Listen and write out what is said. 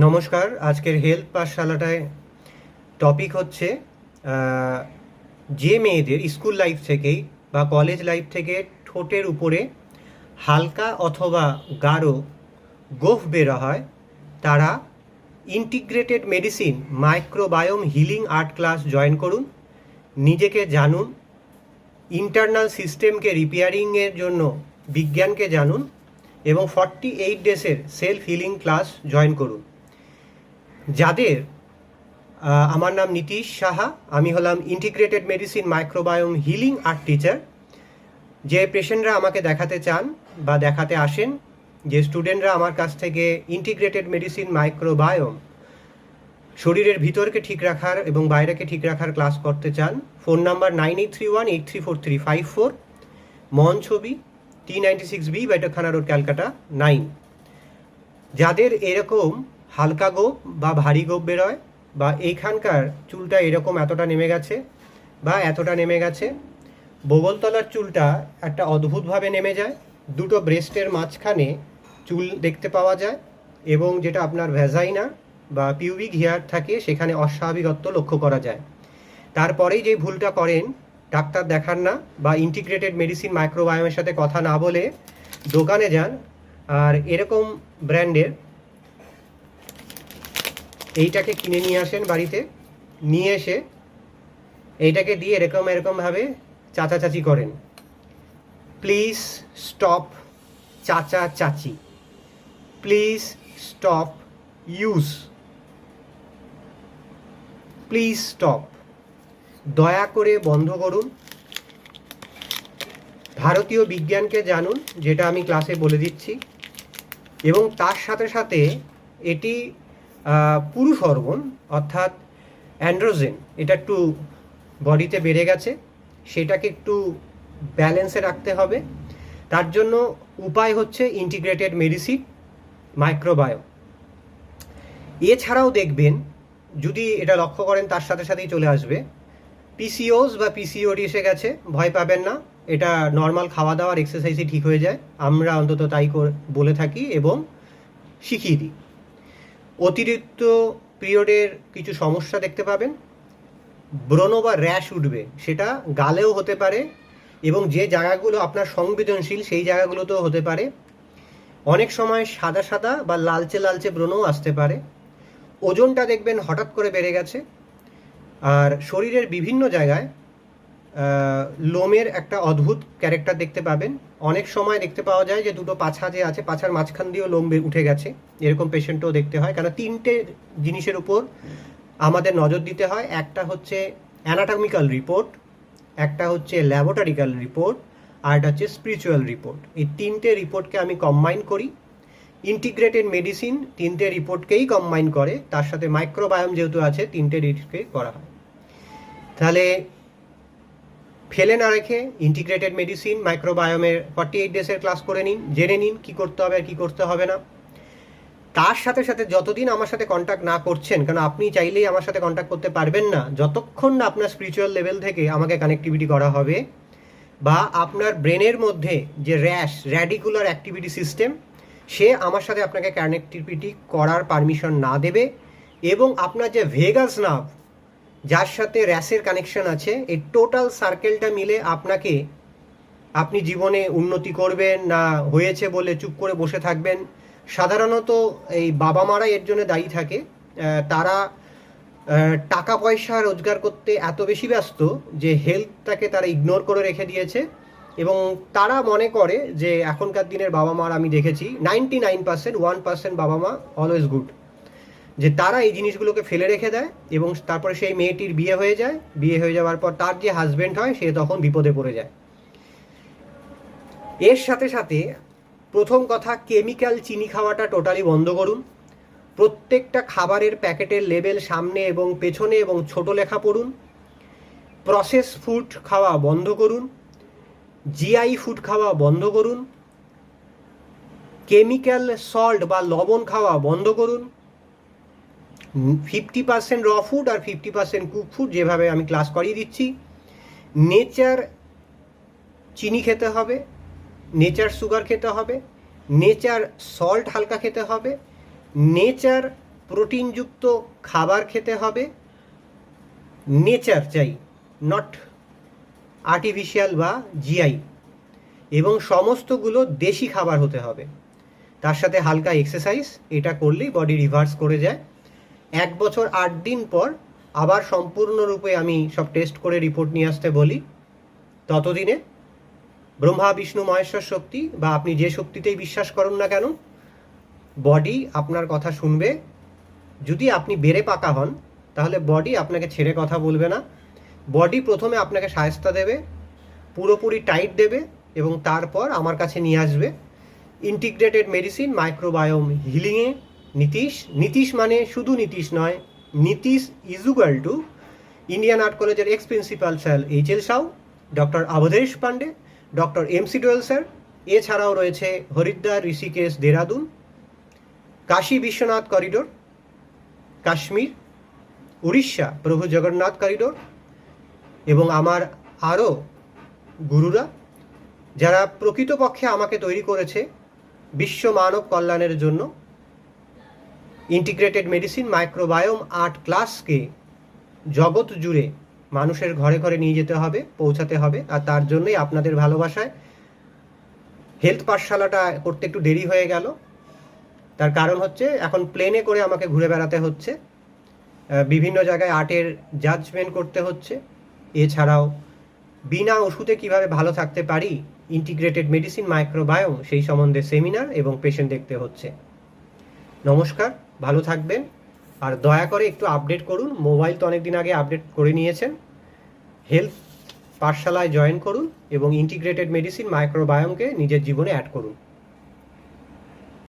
নমস্কার। আজকের health পাঠশালাটায় topic হচ্ছে যে মেয়েদের স্কুল লাইফ থেকেই বা কলেজ লাইফ থেকে ঠোঁটের উপরে হালকা অথবা গাঢ় গোফ বের হয়, তারা integrated medicine microbiome healing art class join করুন, নিজেকে জানুন, ইন্টারনাল সিস্টেমকে রিপেয়ারিংয়ের জন্য বিজ্ঞানকে জানুন এবং 48 ডেসের সেলফ হিলিং ক্লাস জয়েন করুন। যাদের আমার নাম নীতিশ সাহা, আমি হলাম integrated medicine microbiome healing art teacher. যে পেশেন্টরা আমাকে দেখাতে চান বা দেখাতে আসেন, যে স্টুডেন্টরা আমার কাছ থেকে ইন্টিগ্রেটেড মেডিসিন মাইক্রোবায়োম শরীরের ভিতরকে ঠিক রাখার এবং বাইরেকে ঠিক রাখার ক্লাস করতে চান, ফোন নাম্বার 9831834354, মন ছবি T96B বাইটখানা রোড, ক্যালকাটা 9। যাদের এরকম হালকা গোপ বা ভারী গোপ বেরোয় বা এইখানকার চুলটা এরকম এতটা নেমে গেছে বা এতটা নেমে গেছে, বগলতলার চুলটা একটা অদ্ভুতভাবে নেমে যায়, দুটো ব্রেস্টের মাঝখানে চুল দেখতে পাওয়া যায় এবং যেটা আপনার ভ্যাজাইনা বা পিউবিক হেয়ার থাকে সেখানে অস্বাভাবিকত্ব লক্ষ্য করা যায়, তারপরেই যে ভুলটা করেন ডাক্তার দেখান না বা ইন্টিগ্রেটেড মেডিসিন মাইক্রোবায়োমের সাথে কথা না বলে দোকানে যান আর এরকম ব্র্যান্ডের এইটাকে কিনে নিয়ে আসেন বাড়িতে, নিয়ে এসে এইটাকে দিয়ে এরকমভাবে চাচাচাচি করেন। প্লিজ স্টপ চাচা চাচি, please stop use, please stop, দয়া করে বন্ধ করুন। ভারতীয় বিজ্ঞানকে জানুন, যেটা আমি ক্লাসে বলে দিচ্ছি, এবং তার সাথে সাথে এটি পুরুষ হরমোন অর্থাৎ অ্যান্ড্রোজেন, এটা একটু বডিতে বেড়ে গেছে, সেটাকে একটু ব্যালেন্সে রাখতে হবে। তার জন্য উপায় হচ্ছে ইন্টিগ্রেটেড মেডিসিন মাইক্রোবায়োম। এছাড়াও দেখবেন, যদি এটা লক্ষ্য করেন তার সাথে সাথেই চলে আসবে পিসিওস বা পিসিওডি এসে গেছে, ভয় পাবেন না, এটা নর্মাল খাওয়া দাওয়ার এক্সারসাইজে ঠিক হয়ে যায়, আমরা অন্তত তাই বলে থাকি এবং শিখিয়ে দিই। অতিরিক্ত পিরিয়ডের কিছু সমস্যা দেখতে পাবেন, ব্রণ বা র্যাশ উঠবে, সেটা গালেও হতে পারে এবং যে জায়গাগুলো আপনার সংবেদনশীল সেই জায়গাগুলোতেও হতে পারে। অনেক সময় সাদা সাদা বা লালচে লালচে ব্রণও আসতে পারে। ওজনটা দেখবেন হঠাৎ করে বেড়ে গেছে, আর শরীরের বিভিন্ন জায়গায় লোমের একটা অদ্ভুত ক্যারেক্টার দেখতে পাবেন। অনেক সময় দেখতে পাওয়া যায় যে দুটো পাছা যে আছে, পাছার মাঝখান দিয়েও লোম উঠে গেছে, এরকম পেশেন্টও দেখতে হয়। কারণ তিনটে জিনিসের উপর আমাদের নজর দিতে হয়, একটা হচ্ছে অ্যানাটমিক্যাল রিপোর্ট, একটা হচ্ছে ল্যাবরেটরিক্যাল রিপোর্ট, আর একটা হচ্ছে স্পিরিচুয়াল রিপোর্ট। এই তিনটে রিপোর্টকে আমি কম্বাইন করি। ইন্টিগ্রেটেড মেডিসিন তিনটে রিপোর্টকেই কম্বাইন করে, তার সাথে মাইক্রোবায়োম যেহেতু আছে তিনটে রিপোর্টকে করা হয়। তাহলে ফেলে না রেখে ইন্টিগ্রেটেড মেডিসিন মাইক্রোবায়োমের 48 ডেসের ক্লাস করে নিন, জেনে নিন কী করতে হবে আর কী করতে হবে না। তার সাথে সাথে যতদিন আমার সাথে কন্ট্যাক্ট না করছেন, কারণ আপনি চাইলেই আমার সাথে কন্ট্যাক্ট করতে পারবেন না যতক্ষণ না আপনার স্পিরিচুয়াল লেভেল থেকে আমাকে কানেক্টিভিটি করা হবে, বা আপনার ব্রেনের মধ্যে যে র্যাডিকুলার অ্যাক্টিভিটি সিস্টেম, সে আমার সাথে আপনাকে কানেক্টিভিটি করার পারমিশন না দেবে, এবং আপনার যে ভেগাস নার্ভ যার সাথে র্যাসের কানেকশন আছে, এই টোটাল সার্কেলটা মিলে আপনি জীবনে উন্নতি করবেন না, হয়েছে বলে চুপ করে বসে থাকবেন। সাধারণত এই বাবা মারা এর জন্য দায়ী থাকে, তারা টাকা পয়সা রোজগার করতে এত বেশি ব্যস্ত যে হেলথটাকে তারা ইগনোর করে রেখে দিয়েছে, এবং তারা মনে করে যে এখনকার দিনের বাবা মার আমি দেখেছি 99%, 1% বাবা মা অলওয়েজ গুড, যে তারা এই জিনিসগুলোকে ফেলে রেখে দেয় এবং তারপরে সেই মেয়েটির বিয়ে হয়ে যায়, বিয়ে হয়ে যাওয়ার পর তার যে হাজব্যান্ড হয় সে তখন বিপদে পড়ে যায়। এর সাথে সাথে প্রথম কথা, কেমিক্যাল চিনি খাওয়াটা টোটালি বন্ধ করুন। প্রত্যেকটা খাবারের প্যাকেটের লেবেল সামনে এবং পেছনে এবং ছোট লেখা পড়ুন। প্রসেস ফুড খাওয়া বন্ধ করুন, জিআই ফুড খাওয়া বন্ধ করুন, কেমিক্যাল সল্ট বা লবণ খাওয়া বন্ধ করুন। 50% র ফুড আর 50% কুক ফুড, যেভাবে আমি ক্লাস করিয়ে দিচ্ছি। নেচার চিনি খেতে হবে, নেচার সুগার খেতে হবে, নেচার সল্ট হালকা খেতে হবে, নেচার প্রোটিনযুক্ত খাবার খেতে হবে, নেচার চাই, নট আর্টিফিশিয়াল বা জিআই, এবং সমস্তগুলো দেশি খাবার হতে হবে। তার সাথে হালকা এক্সারসাইজ, এটা করলেই বডি রিভার্স করে যায়। 1 বছর 8 দিন পর আবার সম্পূর্ণরূপে আমি সব টেস্ট করে রিপোর্ট নিয়ে আসতে বলি। ততদিনে ব্রহ্মা বিষ্ণু মহেশ্বর শক্তি বা আপনি যে শক্তিতেই বিশ্বাস করুন না কেন, বডি আপনার কথা শুনবে। যদি আপনি বেড়ে পাকা হন তাহলে বডি আপনাকে ছেড়ে কথা বলবে না। বডি প্রথমে আপনাকে সায়স্তা দেবে, পুরোপুরি টাইট দেবে, এবং তারপর আমার কাছে নিয়ে আসবে ইন্টিগ্রেটেড মেডিসিন মাইক্রোবায়োম হিলিংয়ে নীতিশ মানে শুধু নীতিশ নয়, নীতিশ ইজুগাল টু ইন্ডিয়ান আর্ট কলেজের ex principal sir HL Sau, doctor Avadhesh Pandey, doctor MC Doyel sir. এছাড়াও রয়েছে হরিদ্বার, ঋষিকেশ, দেরাদুন, কাশী বিশ্বনাথ করিডোর, কাশ্মীর, উড়িষ্যা প্রভু জগন্নাথ করিডোর, এবং আমার আরও গুরুরা যারা প্রকৃতপক্ষে আমাকে তৈরি করেছে বিশ্ব মানব কল্যাণের জন্য। ইন্টিগ্রেটেড মেডিসিন মাইক্রোবায়োম আর্ট ক্লাসকে জগৎ জুড়ে মানুষের ঘরে ঘরে নিয়ে যেতে হবে, পৌঁছাতে হবে। আর তার জন্যই আপনাদের ভালোবাসায় হেলথ পাঠশালাটা করতে একটু দেরি হয়ে গেল। তার কারণ হচ্ছে এখন প্লেনে করে আমাকে ঘুরে বেড়াতে হচ্ছে, বিভিন্ন জায়গায় আর্টের জাজমেন্ট করতে হচ্ছে। এছাড়াও বিনা ওষুধে কিভাবে ভালো থাকতে পারি, ইন্টিগ্রেটেড মেডিসিন মাইক্রোবায়োম, সেই সম্বন্ধে সেমিনার এবং পেশেন্ট দেখতে হচ্ছে। নমস্কার, ভালো থাকবেন। আর দয়া করে একটু আপডেট করুন, মোবাইল তো অনেক দিন আগে আপডেট করে নিয়েছেন। হেলথ পাঠশালায় জয়েন করুন এবং ইন্টিগ্রেটেড মেডিসিন মাইক্রোবায়োমকে নিজের জীবনে অ্যাড করুন।